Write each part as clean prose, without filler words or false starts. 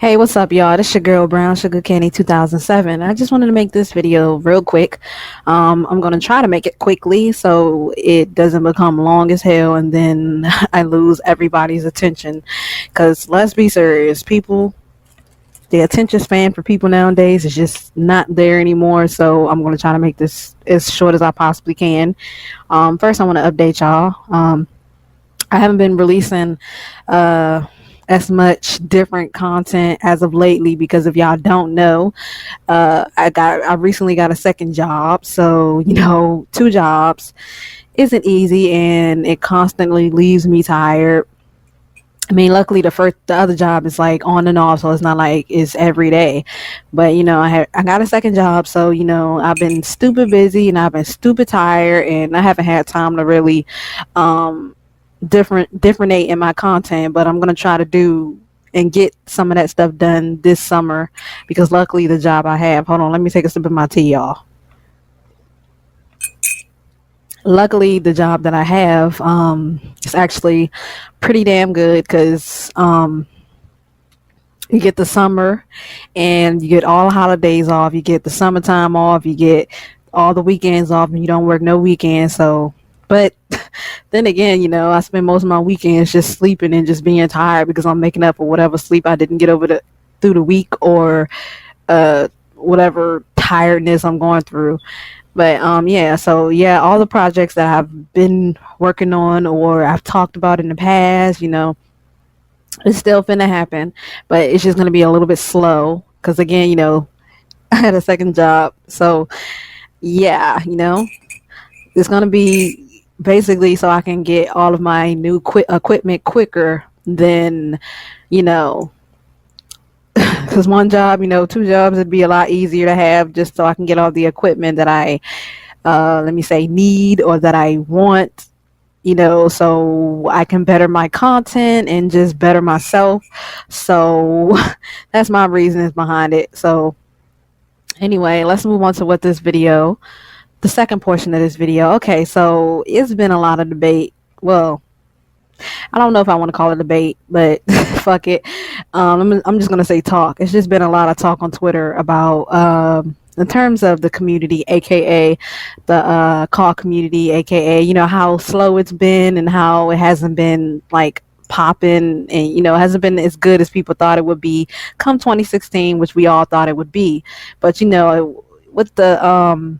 Hey, what's up, y'all? This your girl Brown Sugar Candy 2007. I just wanted to make this video real quick. I'm gonna try to make it quickly so it doesn't become long as hell, and then I lose everybody's attention. Cause let's be serious, people, the attention span for people nowadays is just not there anymore. So I'm gonna try to make this as short as I possibly can. First, I want to update y'all. I haven't been releasing uh as much different content as of lately because if y'all don't know, I recently got a second job. So, two jobs isn't easy and it constantly leaves me tired. I mean, luckily the other job is like on and off, so it's not like it's every day. But I got a second job, so I've been stupid busy and I've been stupid tired, and I haven't had time to really um differentiate in my content. But I'm gonna try to do and get some of that stuff done this summer because luckily the job I have. Hold on, let me take a sip of my tea, y'all. Luckily, the job that I have is actually pretty damn good because you get the summer and you get all the holidays off. You get the summertime off. You get all the weekends off, and you don't work no weekends. So, but then again, I spend most of my weekends just sleeping and just being tired because I'm making up for whatever sleep I didn't get through the week or whatever tiredness I'm going through. But yeah, so yeah, all the projects that I've been working on or I've talked about in the past, it's still finna happen, but it's just gonna be a little bit slow because again, I had a second job, so yeah, it's gonna be basically so I can get all of my new equipment quicker than you know because one job, two jobs would be a lot easier to have just so I can get all the equipment that I let me say need or that I want, so I can better my content and just better myself. So that's my reasons behind it. So anyway, let's move on to the second portion of this video. Okay, so it's been a lot of debate. Well, I don't know if I want to call it debate, but fuck it. I'm just gonna say talk. It's just been a lot of talk on Twitter about in terms of the community, aka the call community, aka how slow it's been and how it hasn't been like popping, and it hasn't been as good as people thought it would be come 2016, which we all thought it would be. But with the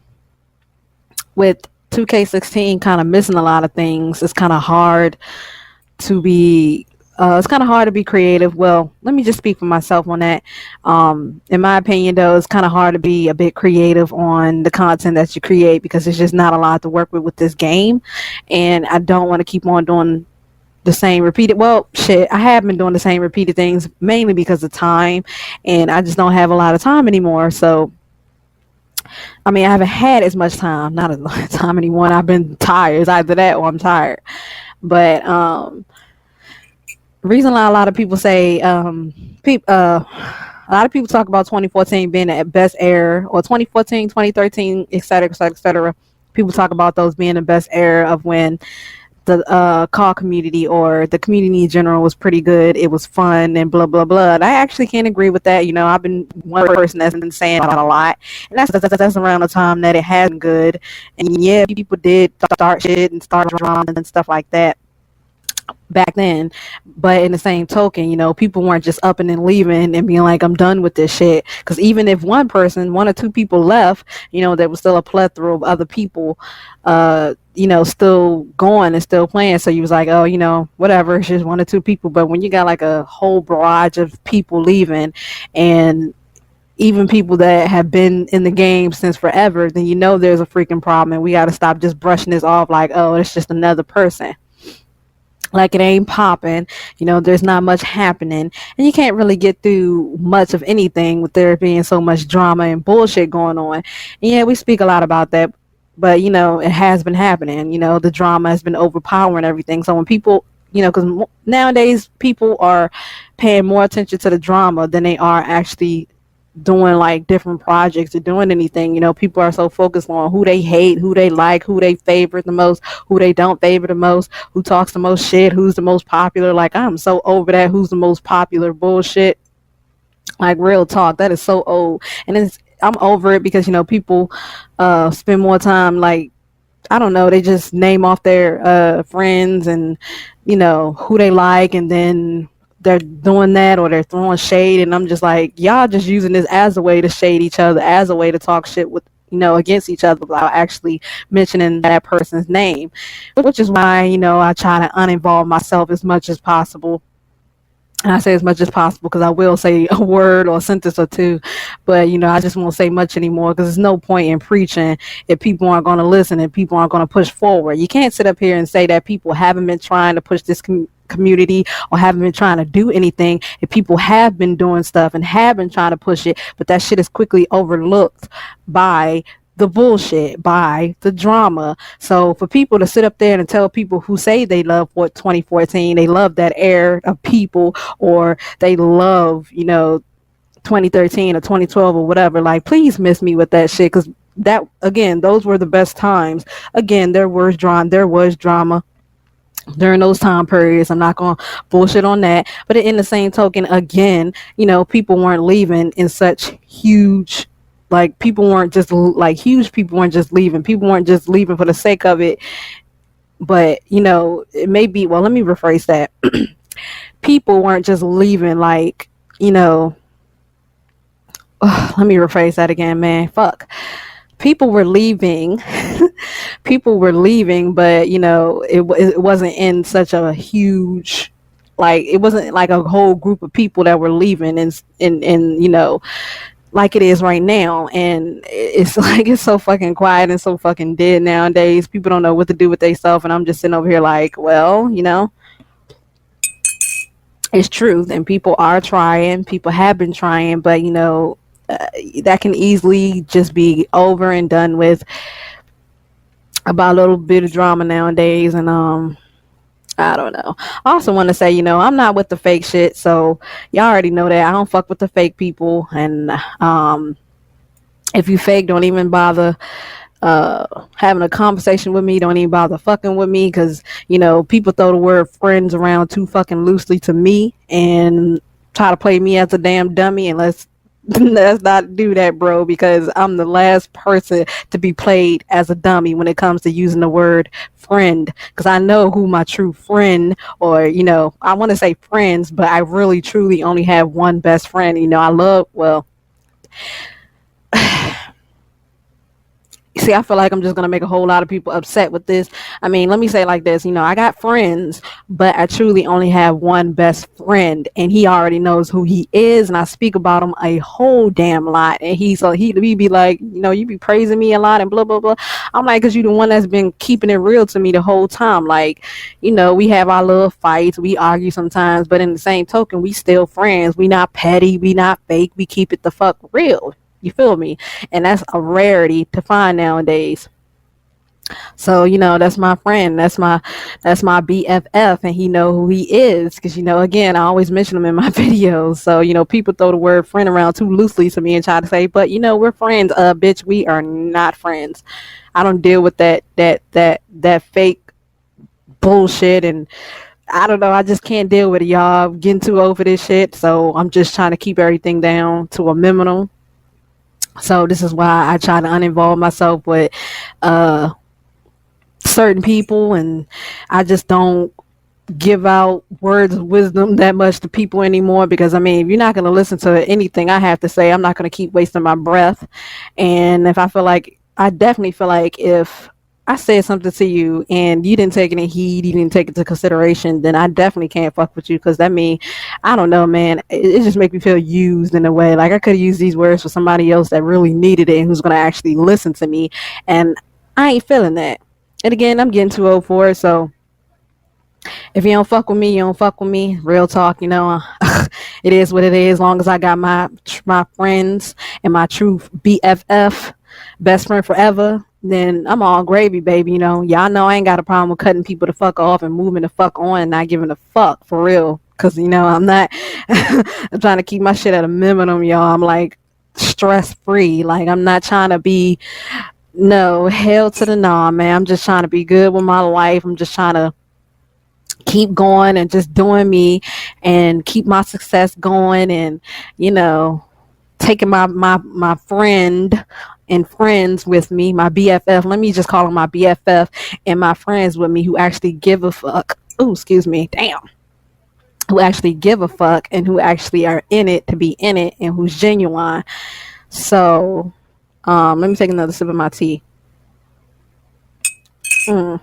with 2K16 kind of missing a lot of things, to be it's kind of hard to be creative. Well, let me just speak for myself on that. In my opinion, though, it's kind of hard to be a bit creative on the content that you create because there's just not a lot to work with this game, and I don't want to keep on doing the same repeated. Well, shit, I have been doing the same repeated things mainly because of time, and I just don't have a lot of time anymore. So I mean, I haven't had as much time, not as much time anymore. I've been tired. It's either that or I'm tired. But reason why a lot of people say a lot of people talk about 2014 being the best era, or 2014, 2013, et cetera, et cetera, et cetera. People talk about those being the best era of when the call community or the community in general was pretty good. It was fun and blah blah blah. And I actually can't agree with that. I've been one person that's been saying that a lot, and that's around the time that it has been good. And yeah, people did start shit and start drama and stuff like that back then, but in the same token, people weren't just up and then leaving and being like, I'm done with this shit. Because even if one or two people left, there was still a plethora of other people still going and still playing. So you was like, oh, whatever, it's just one or two people. But when you got like a whole barrage of people leaving, and even people that have been in the game since forever, then there's a freaking problem, and we got to stop just brushing this off like, oh, it's just another person. Like, it ain't popping, there's not much happening, and you can't really get through much of anything with there being so much drama and bullshit going on. And yeah, we speak a lot about that, but it has been happening. The drama has been overpowering everything. So when people, because nowadays people are paying more attention to the drama than they are actually doing like different projects or doing anything. People are so focused on who they hate, who they like, who they favorite the most, who they don't favor the most, who talks the most shit, who's the most popular. Like, I'm so over that who's the most popular bullshit. Like real talk, that is so old, and I'm over it because people spend more time like I don't know, they just name off their friends and who they like, and then they're doing that or they're throwing shade, and I'm just like, y'all just using this as a way to shade each other, as a way to talk shit with against each other without actually mentioning that person's name, which is why I try to uninvolve myself as much as possible. And I say as much as possible because I will say a word or a sentence or two, but I just won't say much anymore because there's no point in preaching if people aren't going to listen and people aren't going to push forward. You can't sit up here and say that people haven't been trying to push this community or haven't been trying to do anything if people have been doing stuff and have been trying to push it, but that shit is quickly overlooked by the bullshit, by the drama. So for people to sit up there and tell people who say they love what 2014, they love that era of people, or they love 2013 or 2012 or whatever, like please miss me with that shit, because that, again, those were the best times. Again, there was drama during those time periods. I'm not gonna bullshit on that, but in the same token, again, people weren't leaving in such huge, like people weren't just like huge people weren't just leaving. People weren't just leaving for the sake of it. But it may be, well, let me rephrase that. People weren't just leaving like, let me rephrase that again, man. Fuck. People were leaving. People were leaving, but it wasn't in such a huge, like it wasn't like a whole group of people that were leaving, and like it is right now. And it's like it's so fucking quiet and so fucking dead nowadays. People don't know what to do with themselves, and I'm just sitting over here like, well, it's truth, and people are trying. People have been trying, but that can easily just be over and done with about a little bit of drama nowadays. And I don't know. I also want to say, I'm not with the fake shit, so y'all already know that I don't fuck with the fake people. And if you fake, don't even bother having a conversation with me. Don't even bother fucking with me, because people throw the word friends around too fucking loosely to me and try to play me as a damn dummy. And let's not do that, bro, because I'm the last person to be played as a dummy when it comes to using the word friend, because I know who my true friend, or I want to say friends, but I really truly only have one best friend. I love, well, see, I feel like I'm just going to make a whole lot of people upset with this. I mean, let me say it like this. I got friends, but I truly only have one best friend, and he already knows who he is, and I speak about him a whole damn lot. And he be like, you be praising me a lot and blah, blah, blah. I'm like, because you the one that's been keeping it real to me the whole time. Like, we have our little fights. We argue sometimes, but in the same token, we still friends. We not petty. We not fake. We keep it the fuck real. You feel me? And that's a rarity to find nowadays. So, that's my friend. That's my BFF, and he know who he is, because again, I always mention him in my videos. So, people throw the word friend around too loosely to me and try to say, but we're friends. Bitch, we are not friends. I don't deal with that fake bullshit, and I don't know, I just can't deal with it, y'all. I'm getting too old for this shit. So I'm just trying to keep everything down to a minimum. So this is why I try to uninvolve myself with certain people, and I just don't give out words of wisdom that much to people anymore, because I mean, if you're not going to listen to anything I have to say, I'm not going to keep wasting my breath. And if I definitely feel like if I said something to you and you didn't take any heed, you didn't take it into consideration, then I definitely can't fuck with you, because that means, I don't know, man, it just makes me feel used in a way. Like I could have used these words for somebody else that really needed it and who's going to actually listen to me, and I ain't feeling that. And again, I'm getting too old for it, so if you don't fuck with me, you don't fuck with me. Real talk, it is what it is. As long as I got my friends and my true BFF, best friend forever, then I'm all gravy, baby. Y'all know I ain't got a problem with cutting people the fuck off and moving the fuck on and not giving a fuck, for real. Because I'm not. I'm trying to keep my shit at a minimum, y'all. I'm like stress free. Like I'm not trying to be. No, hell to the nah, man. I'm just trying to be good with my life. I'm just trying to keep going and just doing me and keep my success going, and you know, taking my friend and friends with me, my BFF. Let me just call them my BFF and my friends with me who actually give a fuck. Oh, excuse me. Damn. Who actually give a fuck and who actually are in it to be in it and who's genuine. So, let me take another sip of my tea. Mm.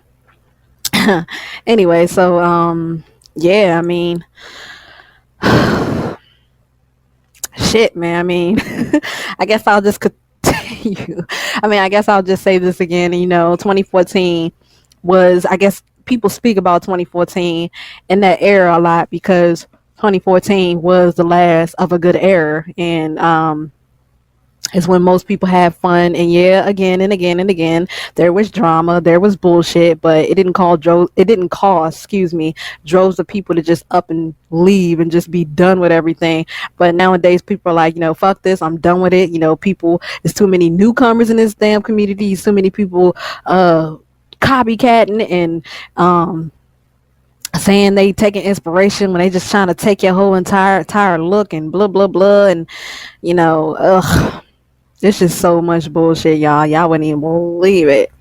Anyway, so yeah, I mean, shit, man. I mean, I guess I'll just continue. I mean, I guess I'll just say this again. You know, 2014 was, I guess people speak about 2014 in that era a lot because 2014 was the last of a good era, and is when most people have fun. And yeah, again and again and again, there was drama, there was bullshit, but it didn't cause, excuse me, droves of people to just up and leave and just be done with everything. But nowadays people are like, you know, fuck this, I'm done with it. You know, people, there's too many newcomers in this damn community, so many people copycatting and saying they taking inspiration when they just trying to take your whole entire look and blah blah blah. And you know, ugh, it's just so much bullshit, y'all. Y'all wouldn't even believe it.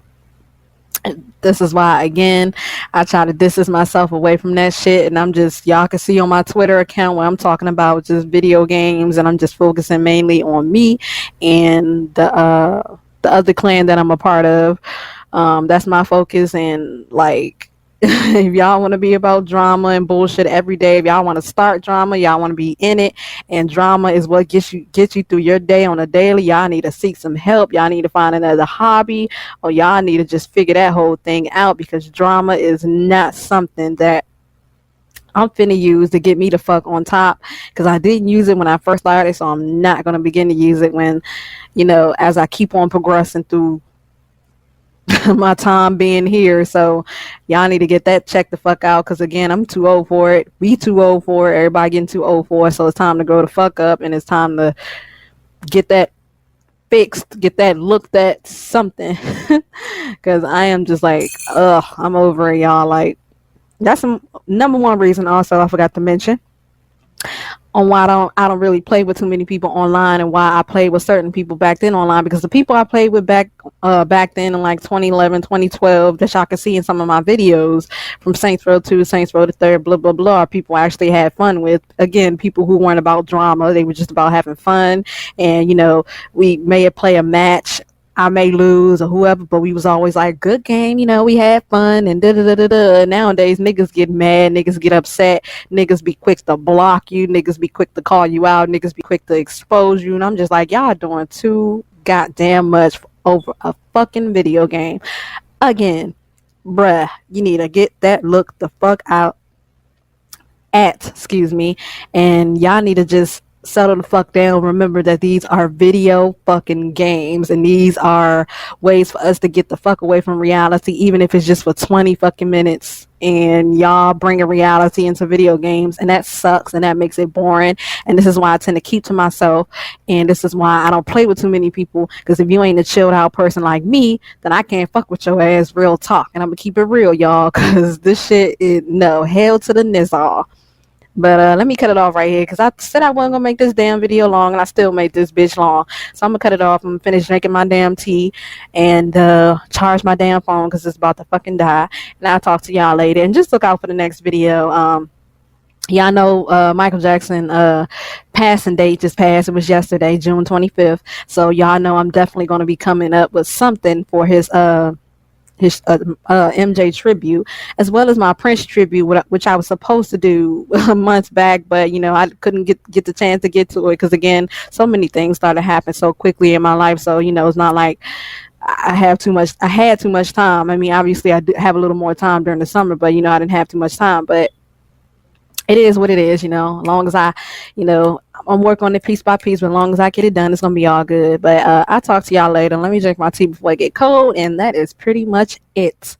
This is why, again, I try to distance myself away from that shit. And I'm just, y'all can see on my Twitter account where I'm talking about just video games, and I'm just focusing mainly on me and the other clan that I'm a part of. That's my focus. And like, if y'all want to be about drama and bullshit every day, if y'all want to start drama, y'all want to be in it, and drama is what gets you through your day on a daily, y'all need to seek some help. Y'all need to find another hobby, or y'all need to just figure that whole thing out, because drama is not something that I'm finna use to get me the fuck on top, because I didn't use it when I first started, so I'm not gonna begin to use it when, you know, as I keep on progressing through my time being here. So y'all need to get that checked the fuck out, because again, I'm too old for it. We too old for it. Everybody getting too old for it. So it's time to grow the fuck up, and it's time to get that fixed, get that looked at something. Because I am just like, ugh, I'm over it, y'all. Like, that's some number one reason also I forgot to mention on why I don't really play with too many people online, and why I played with certain people back then online, because the people I played with back then in like 2011, 2012, that y'all can see in some of my videos from Saints Row 2, Saints Row the 3rd, blah blah blah, people I actually had fun with. Again, people who weren't about drama, they were just about having fun. And you know, we may play a match, I may lose or whoever, but we was always like, good game, you know, we had fun and da da da da da. Nowadays, niggas get mad, niggas get upset, niggas be quick to block you, niggas be quick to call you out, niggas be quick to expose you, and I'm just like, y'all doing too goddamn much over a fucking video game. Again, bruh, you need to get that look the fuck out excuse me, and y'all need to just settle the fuck down. Remember that these are video fucking games, and these are ways for us to get the fuck away from reality, even if it's just for 20 fucking minutes. And y'all bringing reality into video games, and that sucks, and that makes it boring. And this is why I tend to keep to myself, and this is why I don't play with too many people, because if you ain't a chilled out person like me, then I can't fuck with your ass. Real talk. And I'm gonna keep it real, y'all, because this shit is no hell to the nizzle. But let me cut it off right here, because I said I wasn't gonna make this damn video long, and I still made this bitch long. So I'm gonna cut it off. I'm gonna finish drinking my damn tea and charge my damn phone, because it's about to fucking die. And I'll talk to y'all later. And just look out for the next video. Y'all know Michael Jackson passing date just passed. It was yesterday, June 25th. So y'all know I'm definitely gonna be coming up with something for his MJ tribute, as well as my Prince tribute, which I was supposed to do months back, but you know, I couldn't get the chance to get to it, because again, so many things started happening so quickly in my life. So you know, it's not like I had too much time. I mean, obviously I do have a little more time during the summer, but you know, I didn't have too much time. But it is what it is, you know. As long as I'm working on it piece by piece, but as long as I get it done, it's gonna be all good. But I'll talk to y'all later. Let me drink my tea before I get cold, and that is pretty much it.